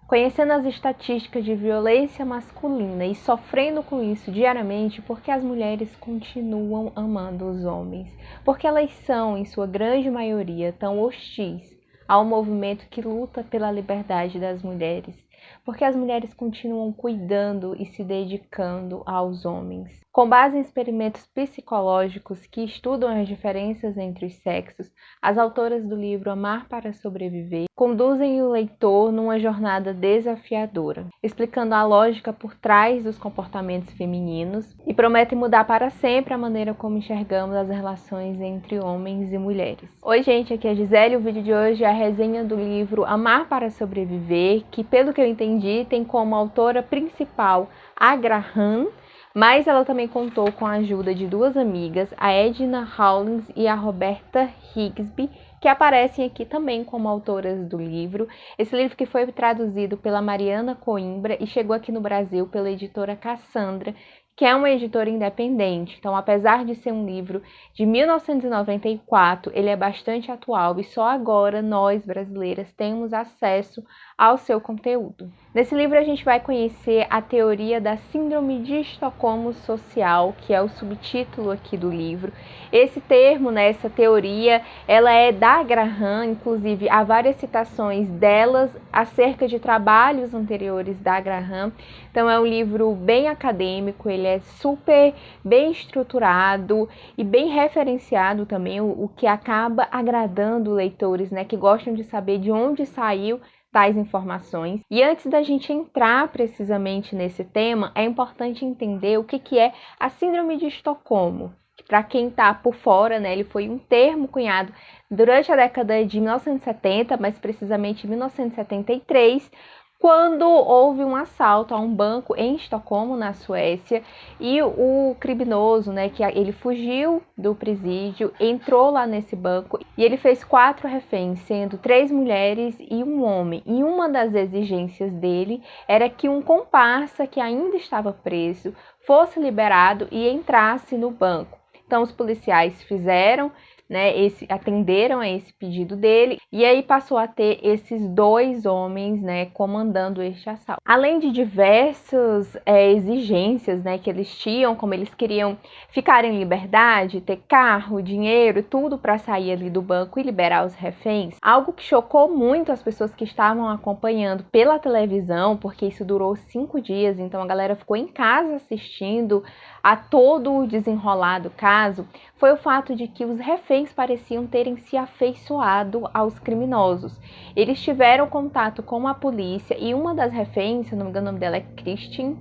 conhecendo as estatísticas de violência masculina e sofrendo com isso diariamente, porque as mulheres continuam amando os homens, porque elas são, em sua grande maioria, tão hostis ao movimento que luta pela liberdade das mulheres, porque as mulheres continuam cuidando e se dedicando aos homens. Com base em experimentos psicológicos que estudam as diferenças entre os sexos, as autoras do livro Amar para Sobreviver conduzem o leitor numa jornada desafiadora, explicando a lógica por trás dos comportamentos femininos e prometem mudar para sempre a maneira como enxergamos as relações entre homens e mulheres. Oi gente, aqui é a Gisele, o vídeo de hoje é a resenha do livro Amar para Sobreviver, que pelo que eu entendi tem como autora principal a Graham, mas ela também contou com a ajuda de duas amigas, a Edna Rawlings e a Roberta Higsby, que aparecem aqui também como autoras do livro. Esse livro que foi traduzido pela Mariana Coimbra e chegou aqui no Brasil pela editora Cassandra, que é uma editora independente. Então, apesar de ser um livro de 1994, ele é bastante atual e só agora nós, brasileiras, temos acesso ao seu conteúdo. Nesse livro a gente vai conhecer a teoria da Síndrome de Estocolmo Social, que é o subtítulo aqui do livro. Esse termo, essa teoria, ela é da Graham, inclusive há várias citações delas acerca de trabalhos anteriores da Graham. Então é um livro bem acadêmico, ele é super bem estruturado e bem referenciado também, o que acaba agradando leitores, que gostam de saber de onde saiu tais informações. E antes da gente entrar precisamente nesse tema, é importante entender o que é a Síndrome de Estocolmo. Para quem está por fora, ele foi um termo cunhado durante a década de 1970, mais precisamente 1973, quando houve um assalto a um banco em Estocolmo, na Suécia, e o criminoso, que ele fugiu do presídio, entrou lá nesse banco e ele fez 4 reféns, sendo 3 mulheres e um homem. E uma das exigências dele era que um comparsa que ainda estava preso fosse liberado e entrasse no banco. Então os policiais fizeram, atenderam a esse pedido dele, e aí passou a ter esses 2 homens, comandando este assalto. Além de diversas exigências, que eles tinham, como eles queriam ficar em liberdade, ter carro, dinheiro, tudo para sair ali do banco e liberar os reféns, algo que chocou muito as pessoas que estavam acompanhando pela televisão, porque isso durou 5 dias, então a galera ficou em casa assistindo a todo o desenrolar do caso, foi o fato de que os reféns pareciam terem se afeiçoado aos criminosos. Eles tiveram contato com a polícia e uma das reféns, se não me engano o nome dela é Christine,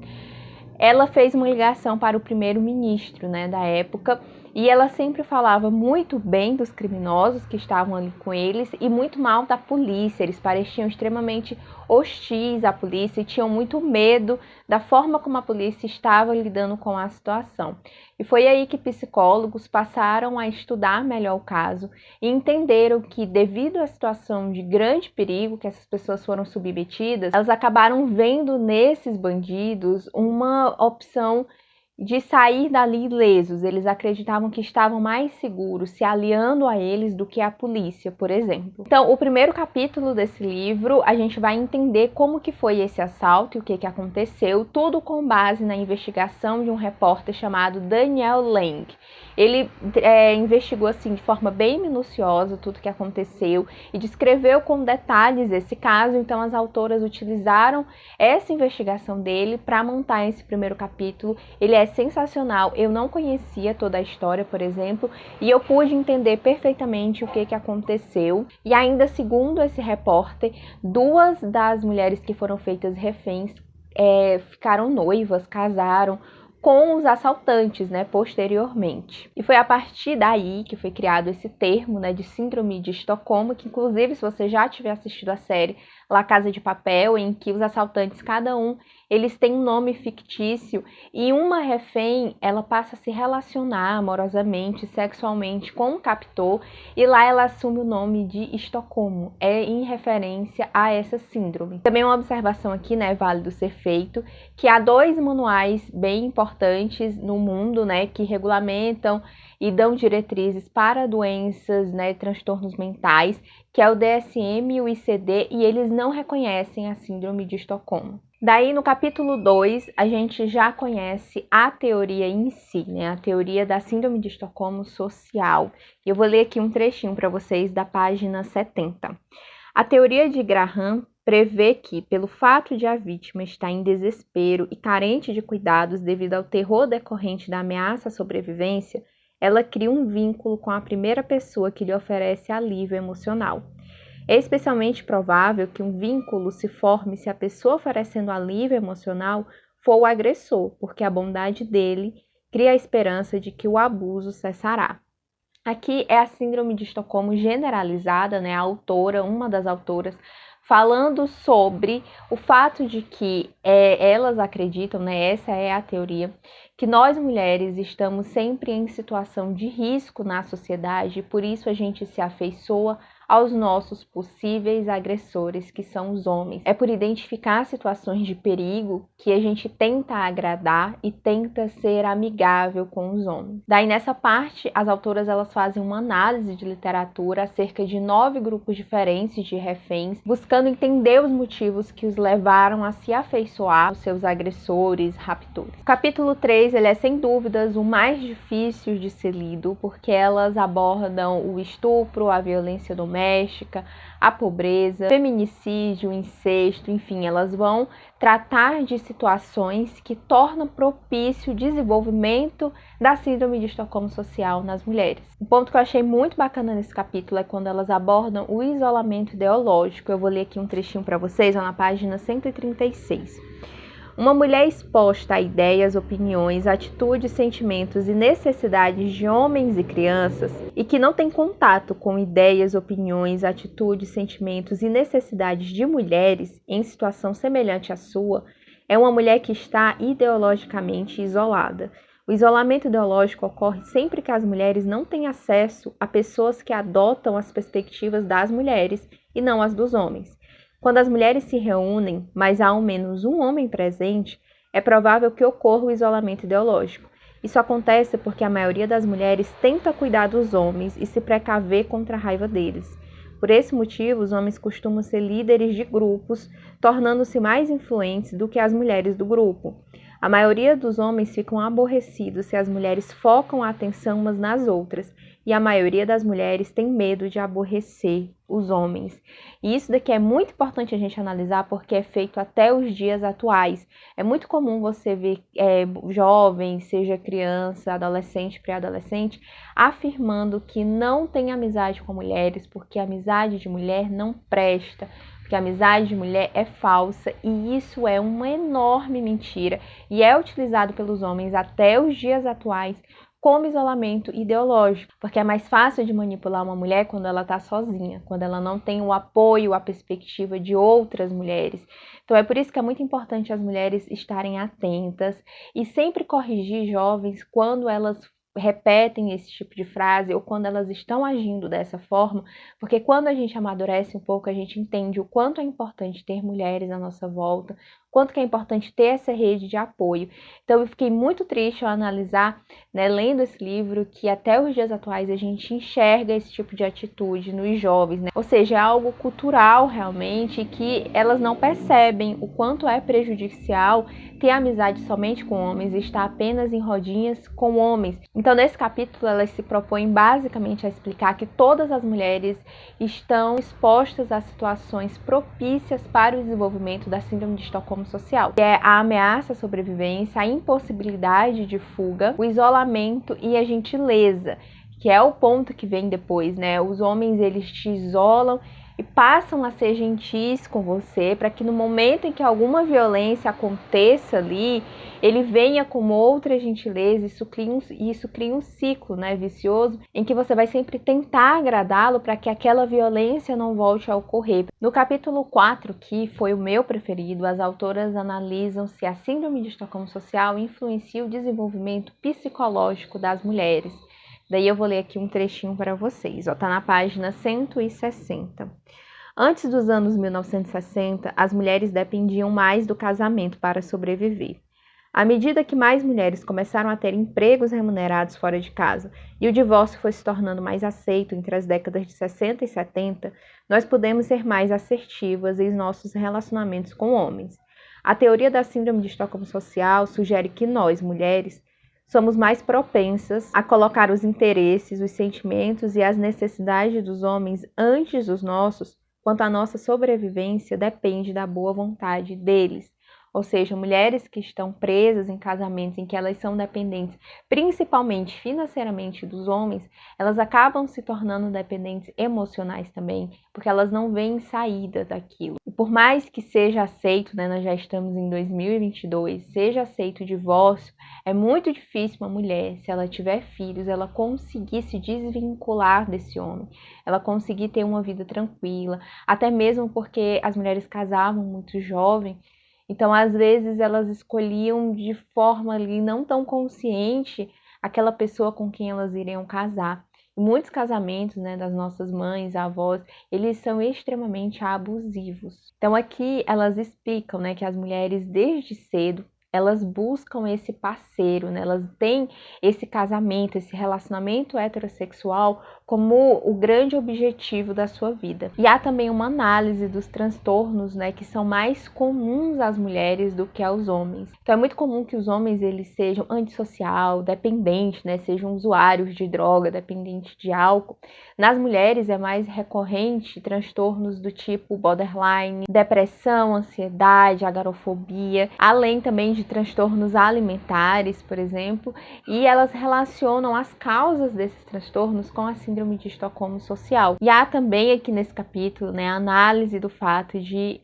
ela fez uma ligação para o primeiro-ministro, da época, e ela sempre falava muito bem dos criminosos que estavam ali com eles e muito mal da polícia. Eles pareciam extremamente hostis à polícia e tinham muito medo da forma como a polícia estava lidando com a situação. E foi aí que psicólogos passaram a estudar melhor o caso e entenderam que, devido à situação de grande perigo que essas pessoas foram submetidas, elas acabaram vendo nesses bandidos uma opção de sair dali ilesos. Eles acreditavam que estavam mais seguros se aliando a eles do que a polícia, por exemplo. Então, o primeiro capítulo desse livro, a gente vai entender como que foi esse assalto e o que aconteceu, tudo com base na investigação de um repórter chamado Daniel Lang. Ele investigou assim de forma bem minuciosa tudo que aconteceu e descreveu com detalhes esse caso. Então as autoras utilizaram essa investigação dele para montar esse primeiro capítulo. Ele é sensacional, eu não conhecia toda a história, por exemplo, e eu pude entender perfeitamente o que aconteceu. E ainda segundo esse repórter, 2 das mulheres que foram feitas reféns ficaram noivas, casaram com os assaltantes, posteriormente. E foi a partir daí que foi criado esse termo, de Síndrome de Estocolmo, que inclusive, se você já tiver assistido a série La Casa de Papel, em que os assaltantes, cada um, eles têm um nome fictício e uma refém, ela passa a se relacionar amorosamente, sexualmente com o captor e lá ela assume o nome de Estocolmo, em referência a essa síndrome. Também uma observação aqui, válido ser feito, que há 2 manuais bem importantes no mundo, que regulamentam e dão diretrizes para doenças, né, transtornos mentais, que é o DSM e o ICD, e eles não reconhecem a síndrome de Estocolmo. Daí, no capítulo 2, a gente já conhece a teoria em si, né? A teoria da síndrome de Estocolmo social. Eu vou ler aqui um trechinho para vocês da página 70. A teoria de Graham prevê que, pelo fato de a vítima estar em desespero e carente de cuidados devido ao terror decorrente da ameaça à sobrevivência, ela cria um vínculo com a primeira pessoa que lhe oferece alívio emocional. É especialmente provável que um vínculo se forme se a pessoa oferecendo alívio emocional for o agressor, porque a bondade dele cria a esperança de que o abuso cessará. Aqui é a síndrome de Estocolmo generalizada, né? A autora, uma das autoras, falando sobre o fato de que elas acreditam, né? Essa é a teoria, que nós mulheres estamos sempre em situação de risco na sociedade, e por isso a gente se afeiçoa aos nossos possíveis agressores, que são os homens. É por identificar situações de perigo que a gente tenta agradar e tenta ser amigável com os homens. Daí, nessa parte, as autoras elas fazem uma análise de literatura acerca de 9 grupos diferentes de reféns, buscando entender os motivos que os levaram a se afeiçoar aos seus agressores, raptores. O capítulo 3, ele é sem dúvidas o mais difícil de ser lido, porque elas abordam o estupro, a violência doméstica, a pobreza, feminicídio, incesto, enfim, elas vão tratar de situações que tornam propício o desenvolvimento da síndrome de Estocolmo social nas mulheres. Um ponto que eu achei muito bacana nesse capítulo é quando elas abordam o isolamento ideológico. Eu vou ler aqui um trechinho para vocês, na página 136. Uma mulher exposta a ideias, opiniões, atitudes, sentimentos e necessidades de homens e crianças e que não tem contato com ideias, opiniões, atitudes, sentimentos e necessidades de mulheres em situação semelhante à sua, é uma mulher que está ideologicamente isolada. O isolamento ideológico ocorre sempre que as mulheres não têm acesso a pessoas que adotam as perspectivas das mulheres e não as dos homens. Quando as mulheres se reúnem, mas há ao menos um homem presente, é provável que ocorra o isolamento ideológico. Isso acontece porque a maioria das mulheres tenta cuidar dos homens e se precaver contra a raiva deles. Por esse motivo, os homens costumam ser líderes de grupos, tornando-se mais influentes do que as mulheres do grupo. A maioria dos homens ficam aborrecidos se as mulheres focam a atenção umas nas outras, e a maioria das mulheres tem medo de aborrecer os homens. E isso daqui é muito importante a gente analisar porque é feito até os dias atuais. É muito comum você ver jovens, seja criança, adolescente, pré-adolescente, afirmando que não tem amizade com mulheres porque a amizade de mulher não presta, porque a amizade de mulher é falsa, e isso é uma enorme mentira e é utilizado pelos homens até os dias atuais como isolamento ideológico, porque é mais fácil de manipular uma mulher quando ela está sozinha, quando ela não tem o apoio, a perspectiva de outras mulheres. Então é por isso que é muito importante as mulheres estarem atentas e sempre corrigir jovens quando elas repetem esse tipo de frase ou quando elas estão agindo dessa forma, porque quando a gente amadurece um pouco, a gente entende o quanto é importante ter mulheres à nossa volta, quanto que é importante ter essa rede de apoio. Então eu fiquei muito triste ao analisar, né, lendo esse livro, que até os dias atuais a gente enxerga esse tipo de atitude nos jovens, né? Ou seja, é algo cultural realmente, que elas não percebem o quanto é prejudicial ter amizade somente com homens e estar apenas em rodinhas com homens. Então nesse capítulo elas se propõem basicamente a explicar que todas as mulheres estão expostas a situações propícias para o desenvolvimento da síndrome de Estocolmo social, que é a ameaça à sobrevivência, a impossibilidade de fuga, o isolamento e a gentileza, que é o ponto que vem depois, né? Os homens, eles te isolam e passam a ser gentis com você para que no momento em que alguma violência aconteça ali, ele venha com outra gentileza. Isso cria um ciclo, né, vicioso, em que você vai sempre tentar agradá-lo para que aquela violência não volte a ocorrer. No capítulo 4, que foi o meu preferido, as autoras analisam se a síndrome de Estocolmo social influencia o desenvolvimento psicológico das mulheres. Daí eu vou ler aqui um trechinho para vocês, tá na página 160. Antes dos anos 1960, as mulheres dependiam mais do casamento para sobreviver. À medida que mais mulheres começaram a ter empregos remunerados fora de casa e o divórcio foi se tornando mais aceito entre as décadas de 60 e 70, nós pudemos ser mais assertivas em nossos relacionamentos com homens. A teoria da síndrome de Estocolmo social sugere que nós, mulheres, somos mais propensas a colocar os interesses, os sentimentos e as necessidades dos homens antes dos nossos, quanto a nossa sobrevivência depende da boa vontade deles. Ou seja, mulheres que estão presas em casamentos em que elas são dependentes, principalmente financeiramente dos homens, elas acabam se tornando dependentes emocionais também, porque elas não veem saída daquilo. E por mais que seja aceito, né, nós já estamos em 2022, seja aceito o divórcio, é muito difícil uma mulher, se ela tiver filhos, ela conseguir se desvincular desse homem, ela conseguir ter uma vida tranquila, até mesmo porque as mulheres casavam muito jovem. Então, às vezes, elas escolhiam de forma ali não tão consciente aquela pessoa com quem elas iriam casar. E muitos casamentos, né, das nossas mães, avós, eles são extremamente abusivos. Então, aqui elas explicam, né, que as mulheres, desde cedo, elas buscam esse parceiro, né? Elas têm esse casamento, esse relacionamento heterossexual como o grande objetivo da sua vida. E há também uma análise dos transtornos, né, que são mais comuns às mulheres do que aos homens. Então é muito comum que os homens eles sejam antissocial, dependentes, né, sejam usuários de droga, dependentes de álcool. Nas mulheres é mais recorrente transtornos do tipo borderline, depressão, ansiedade, agorafobia, além também de transtornos alimentares, por exemplo, e elas relacionam as causas desses transtornos com a síndrome de Estocolmo social. E há também aqui nesse capítulo, né, a análise do fato de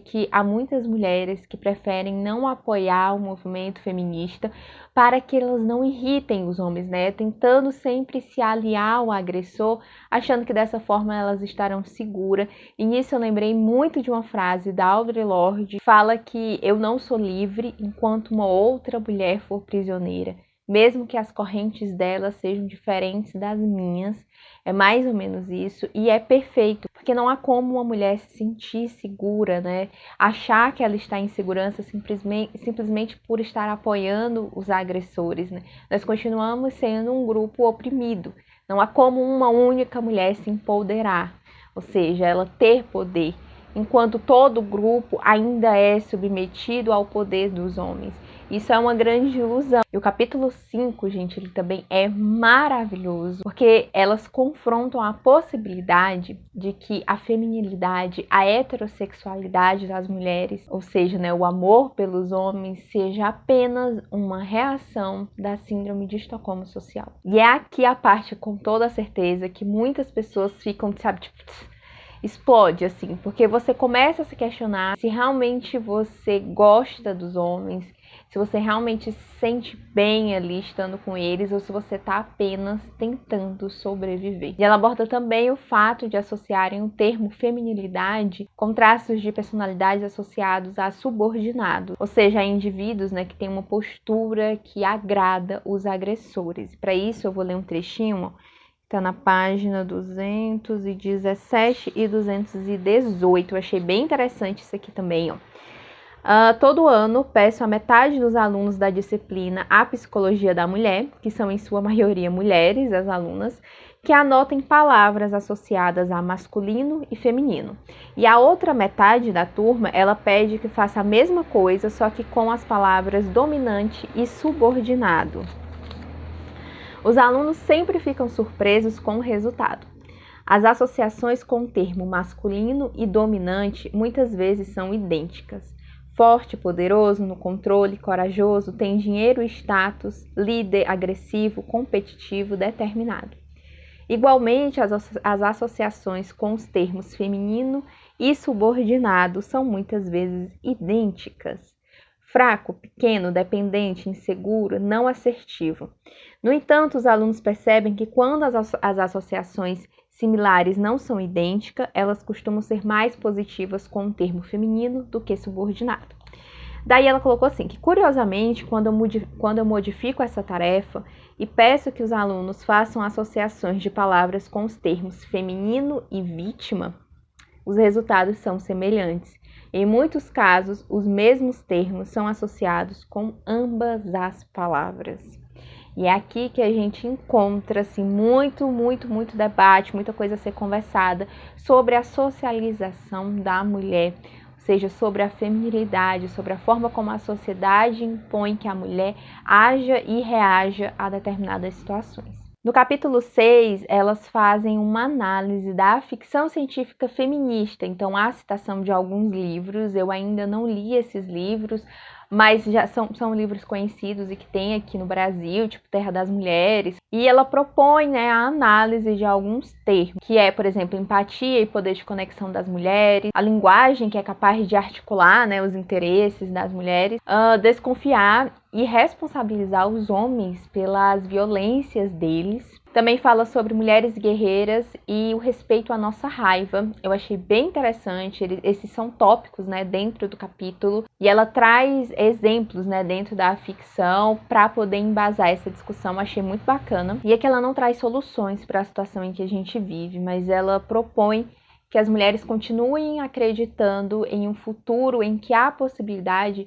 que há muitas mulheres que preferem não apoiar o movimento feminista para que elas não irritem os homens, né, tentando sempre se aliar ao agressor, achando que dessa forma elas estarão seguras. E nisso eu lembrei muito de uma frase da Audre Lorde, que fala que eu não sou livre enquanto uma outra mulher for prisioneira, mesmo que as correntes dela sejam diferentes das minhas. É mais ou menos isso, e é perfeito, porque não há como uma mulher se sentir segura, né? Achar que ela está em segurança simplesmente por estar apoiando os agressores, né? Nós continuamos sendo um grupo oprimido. Não há como uma única mulher se empoderar, ou seja, ela ter poder, enquanto todo grupo ainda é submetido ao poder dos homens. Isso é uma grande ilusão. E o capítulo 5, gente, ele também é maravilhoso, porque elas confrontam a possibilidade de que a feminilidade, a heterossexualidade das mulheres, ou seja, né, o amor pelos homens, seja apenas uma reação da síndrome de Estocolmo social. E é aqui a parte, com toda certeza, que muitas pessoas ficam, sabe, tipo, explode, assim, porque você começa a se questionar se realmente você gosta dos homens, se você realmente se sente bem ali estando com eles, ou se você está apenas tentando sobreviver. E ela aborda também o fato de associarem o termo feminilidade com traços de personalidade associados a subordinado, ou seja, a indivíduos, né, que têm uma postura que agrada os agressores. Para isso eu vou ler um trechinho, está na página 217 e 218. Eu achei bem interessante isso aqui também, ó. Todo ano, peço a metade dos alunos da disciplina A Psicologia da Mulher, que são em sua maioria mulheres, as alunas, que anotem palavras associadas a masculino e feminino. E a outra metade da turma, ela pede que faça a mesma coisa, só que com as palavras dominante e subordinado. Os alunos sempre ficam surpresos com o resultado. As associações com o termo masculino e dominante muitas vezes são idênticas. Forte, poderoso, no controle, corajoso, tem dinheiro e status, líder, agressivo, competitivo, determinado. Igualmente, as associações com os termos feminino e subordinado são muitas vezes idênticas. Fraco, pequeno, dependente, inseguro, não assertivo. No entanto, os alunos percebem que quando as associações similares não são idênticas, elas costumam ser mais positivas com o termo feminino do que subordinado. Daí ela colocou assim, que curiosamente, quando eu modifico essa tarefa e peço que os alunos façam associações de palavras com os termos feminino e vítima, os resultados são semelhantes. Em muitos casos, os mesmos termos são associados com ambas as palavras. E é aqui que a gente encontra assim, muito debate, muita coisa a ser conversada sobre a socialização da mulher, ou seja, sobre a feminilidade, sobre a forma como a sociedade impõe que a mulher haja e reaja a determinadas situações. No capítulo 6, elas fazem uma análise da ficção científica feminista, então há citação de alguns livros, eu ainda não li esses livros, mas já são livros conhecidos e que tem aqui no Brasil, tipo Terra das Mulheres, e ela propõe, né, a análise de alguns termos, que é, por exemplo, empatia e poder de conexão das mulheres, a linguagem que é capaz de articular, né, os interesses das mulheres, desconfiar e responsabilizar os homens pelas violências deles. Também fala sobre mulheres guerreiras e o respeito à nossa raiva. Eu achei bem interessante, esses são tópicos, né, dentro do capítulo, e ela traz exemplos, né, dentro da ficção para poder embasar essa discussão. Eu achei muito bacana. E é que ela não traz soluções para a situação em que a gente vive, mas ela propõe que as mulheres continuem acreditando em um futuro em que há a possibilidade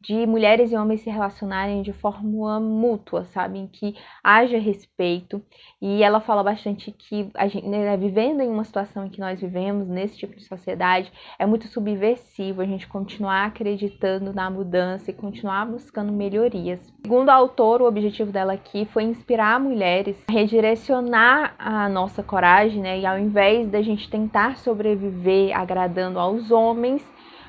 de mulheres e homens se relacionarem de forma mútua, sabe? Em que haja respeito. E ela fala bastante que a gente, né, vivendo em uma situação em que nós vivemos, nesse tipo de sociedade, é muito subversivo a gente continuar acreditando na mudança e continuar buscando melhorias. Segundo a autora, o objetivo dela aqui foi inspirar mulheres a redirecionar a nossa coragem, né? E ao invés da gente tentar sobreviver agradando aos homens,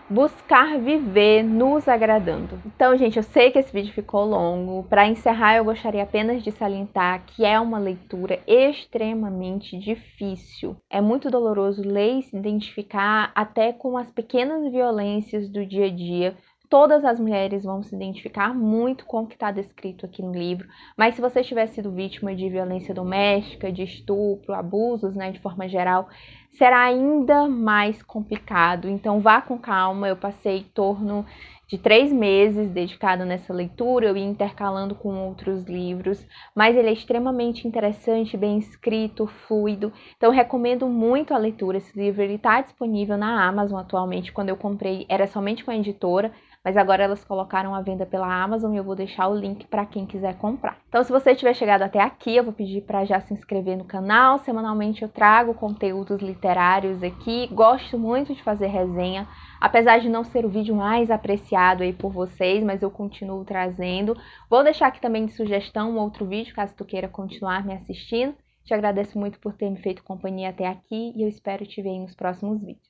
buscar viver nos agradando. Então, gente, eu sei que esse vídeo ficou longo. Para encerrar, eu gostaria apenas de salientar que é uma leitura extremamente difícil. É muito doloroso ler e se identificar até com as pequenas violências do dia a dia. Todas as mulheres vão se identificar muito com o que está descrito aqui no livro, mas se você tiver sido vítima de violência doméstica, de estupro, abusos, né, de forma geral, será ainda mais complicado. Então vá com calma. Eu passei em torno de 3 meses dedicado nessa leitura, eu ia intercalando com outros livros, mas ele é extremamente interessante, bem escrito, fluido. Então eu recomendo muito a leitura. Esse livro está disponível na Amazon atualmente. Quando eu comprei era somente com a editora, mas agora elas colocaram a venda pela Amazon e eu vou deixar o link para quem quiser comprar. Então, se você tiver chegado até aqui, eu vou pedir para já se inscrever no canal. Semanalmente eu trago conteúdos literários aqui. Gosto muito de fazer resenha, apesar de não ser o vídeo mais apreciado aí por vocês, mas eu continuo trazendo. Vou deixar aqui também de sugestão um outro vídeo, caso tu queira continuar me assistindo. Te agradeço muito por ter me feito companhia até aqui e eu espero te ver nos próximos vídeos.